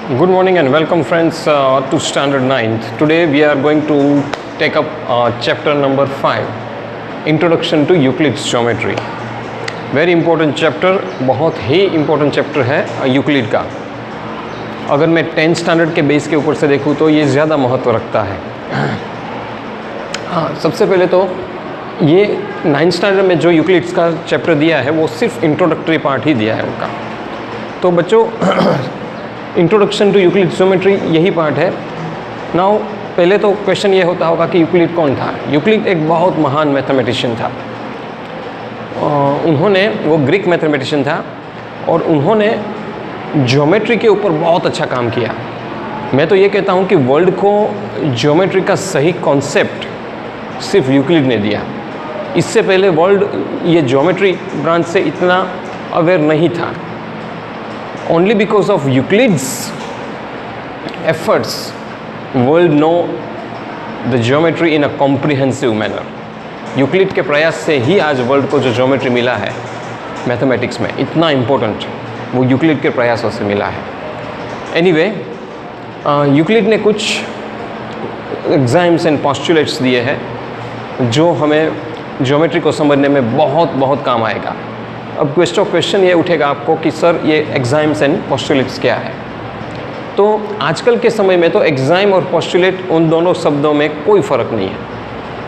Good morning and welcome friends to standard 9th. Today we are going to take up chapter number 5, Introduction to Euclid's Geometry. Very important chapter, बहुत ही important chapter है Euclid का. अगर मैं 10th standard के base के ऊपर से देखूँ तो ये ज़्यादा महत्व रखता है. हाँ, सबसे पहले तो ये 9th स्टैंडर्ड में जो यूक्लिड्स का चैप्टर दिया है वो सिर्फ इंट्रोडक्टरी पार्ट ही दिया है उनका. तो बच्चों इंट्रोडक्शन टू यूक्लिड ज्योमेट्री यही पार्ट है. नाउ पहले तो क्वेश्चन ये होता होगा कि यूक्लिड कौन था. यूक्लिड एक बहुत महान मैथमेटिशियन था. उन्होंने वो ग्रीक मैथमेटिशियन था और उन्होंने ज्योमेट्री के ऊपर बहुत अच्छा काम किया. मैं तो ये कहता हूँ कि वर्ल्ड को ज्योमेट्री का सही कॉन्सेप्ट सिर्फ यूक्लिड ने दिया. इससे पहले वर्ल्ड ये ज्योमेट्री ब्रांच से इतना अवेयर नहीं था. Only because of Euclid's efforts, world know the geometry in a comprehensive manner. Euclid के प्रयास से ही आज वर्ल्ड को जो ज्योमेट्री मिला है मैथमेटिक्स में इतना इम्पोर्टेंट, वो यूक्लिड के प्रयासों से मिला है. एनीवे, यूक्लिड ने कुछ एग्जाम्स एंड पोस्टुलेट्स दिए हैं जो हमें ज्योमेट्री को समझने में बहुत काम आएगा. अब क्वेश्चन ये उठेगा आपको कि सर ये एग्जाम्स एंड पोस्टुलेट्स क्या है. तो आजकल के समय में तो एग्जाम और पोस्टुलेट उन दोनों शब्दों में कोई फ़र्क नहीं है.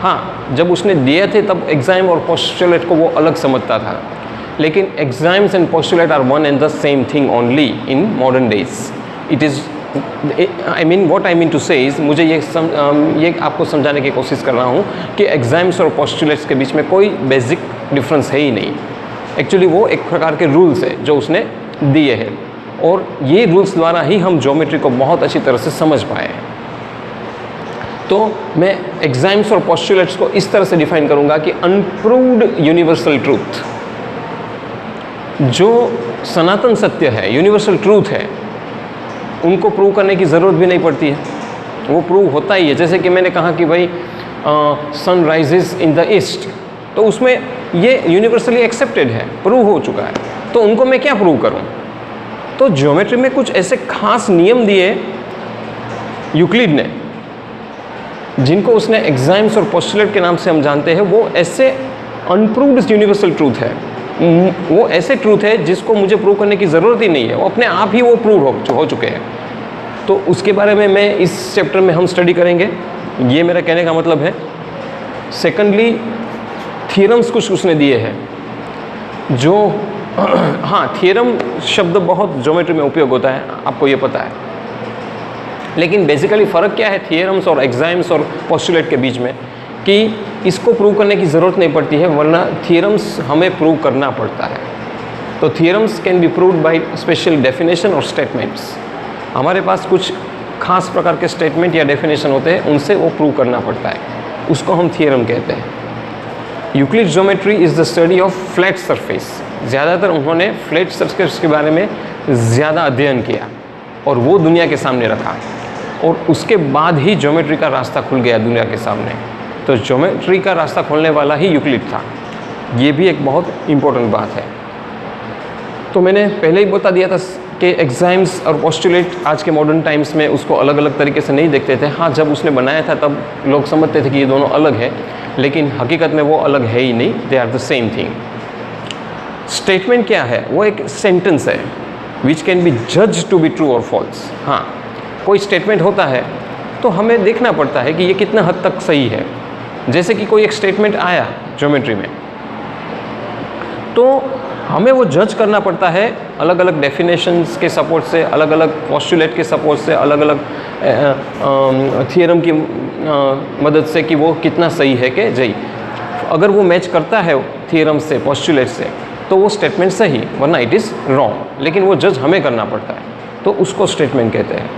हाँ, जब उसने दिए थे तब एग्जाम और पोस्टुलेट को वो अलग समझता था, लेकिन exams and postulate are one and the same thing only in modern days. It is what I mean to say is, मुझे ये आपको समझाने की कोशिश कर रहा हूँ कि एग्जाम्स और पोस्टुलेट्स के बीच में कोई बेसिक डिफरेंस है ही नहीं. एक्चुअली वो एक प्रकार के रूल्स है जो उसने दिए हैं और ये रूल्स द्वारा ही हम ज्योमेट्री को बहुत अच्छी तरह से समझ पाए हैं. तो मैं एग्जाम्स और पोस्टुलेट्स को इस तरह से डिफाइन करूंगा कि अनप्रूव्ड यूनिवर्सल ट्रूथ, जो सनातन सत्य है, यूनिवर्सल ट्रूथ है, उनको प्रूव करने की ज़रूरत भी नहीं पड़ती है. वो प्रूव होता ही है. जैसे कि मैंने कहा कि भाई sun rises in the east, तो उसमें ये यूनिवर्सली एक्सेप्टेड है, प्रूव हो चुका है. तो उनको मैं क्या प्रूव करूं. तो ज्योमेट्री में कुछ ऐसे खास नियम दिए यूक्लिड ने जिनको उसने एग्जाम्स और पोस्टुलेट के नाम से हम जानते हैं. वो ऐसे अनप्रूव्ड यूनिवर्सल ट्रूथ है, वो ऐसे ट्रूथ है जिसको मुझे प्रूव करने की ज़रूरत ही नहीं है, वो अपने आप ही वो प्रूव हो चुके हैं. तो उसके बारे में मैं इस चैप्टर में हम स्टडी करेंगे. ये मेरा कहने का मतलब है. सेकेंडली, थियरम्स कुछ उसने दिए हैं जो हाँ, थियरम शब्द बहुत ज्योमेट्री में उपयोग होता है, आपको ये पता है. लेकिन बेसिकली फ़र्क क्या है थियरम्स और एग्जाम्स और पोस्टुलेट के बीच में, कि इसको प्रूव करने की ज़रूरत नहीं पड़ती है, वरना थियरम्स हमें प्रूव करना पड़ता है. तो theorems can be proved by special definition और स्टेटमेंट्स. हमारे पास कुछ खास प्रकार के स्टेटमेंट या डेफिनेशन होते हैं, उनसे वो प्रूव करना पड़ता है, उसको हम थियरम कहते हैं. Euclid geometry is the study of flat surface. ज़्यादातर उन्होंने फ्लैट सरफेस के बारे में ज़्यादा अध्ययन किया और वो दुनिया के सामने रखा, और उसके बाद ही ज्योमेट्री का रास्ता खुल गया दुनिया के सामने. तो ज्योमेट्री का रास्ता खोलने वाला ही यूक्लिड था. ये भी एक बहुत इम्पोर्टेंट बात है. तो मैंने पहले ही बता दिया था कि एग्जाम्स और पोस्टुलेट आज के मॉडर्न टाइम्स में उसको अलग अलग तरीके से नहीं देखते थे. हाँ, जब उसने बनाया था तब लोग समझते थे कि ये दोनों अलग है, लेकिन हकीकत में वो अलग है ही नहीं. They are the same thing. Statement क्या है? वो एक सेंटेंस है विच कैन बी जज टू बी ट्रू और फॉल्स. हाँ, कोई स्टेटमेंट होता है तो हमें देखना पड़ता है कि ये कितना हद तक सही है. जैसे कि कोई एक स्टेटमेंट आया ज्योमेट्री में, तो हमें वो जज करना पड़ता है अलग अलग डेफिनेशंस के सपोर्ट से, अलग अलग पोस्टुलेट के सपोर्ट से, अलग अलग थियरम की मदद से कि वो कितना सही है कि जी. अगर वो मैच करता है थियरम से, पोस्टुलेट से, तो वो स्टेटमेंट सही, वरना इट इज़ रॉन्ग. लेकिन वो जज हमें करना पड़ता है, तो उसको स्टेटमेंट कहते हैं.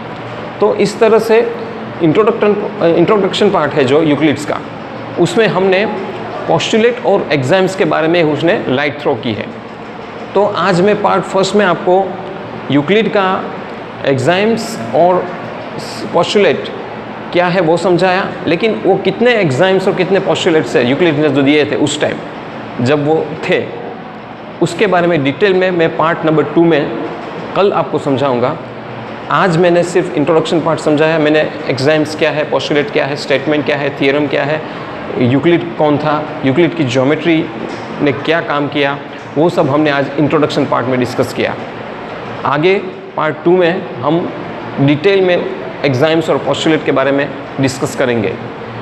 तो इस तरह से इंट्रोडक्शन पार्ट है जो यूक्लिड्स का, उसमें हमने पोस्टुलेट और एग्जाम्स के बारे में उसने लाइट थ्रो की है. तो आज मैं पार्ट फर्स्ट में आपको यूक्लिड का एग्जाम्स और पोस्टुलेट क्या है वो समझाया, लेकिन वो कितने एग्जाम्स और कितने पोस्टुलेट्स है यूक्लिड ने जो दिए थे उस टाइम जब वो थे, उसके बारे में डिटेल में मैं पार्ट नंबर 2 में कल आपको समझाऊंगा. आज मैंने सिर्फ इंट्रोडक्शन पार्ट समझाया, मैंने एग्जाम्स क्या है, पोस्टुलेट क्या है, स्टेटमेंट क्या है, थियरम क्या है, यूक्लिड कौन था, यूक्लिड की ज्योमेट्री ने क्या काम किया, वो सब हमने आज इंट्रोडक्शन पार्ट में डिस्कस किया। आगे पार्ट 2 में हम डिटेल में एग्जाम्स और पोस्टुलेट के बारे में डिस्कस करेंगे,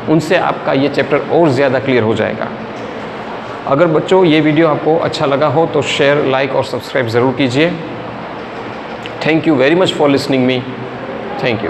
उनसे आपका ये चैप्टर और ज़्यादा क्लियर हो जाएगा। अगर बच्चों ये वीडियो आपको अच्छा लगा हो तो शेयर, लाइक और सब्सक्राइब ज़रूर कीजिए। Thank you very much for listening me. Thank you.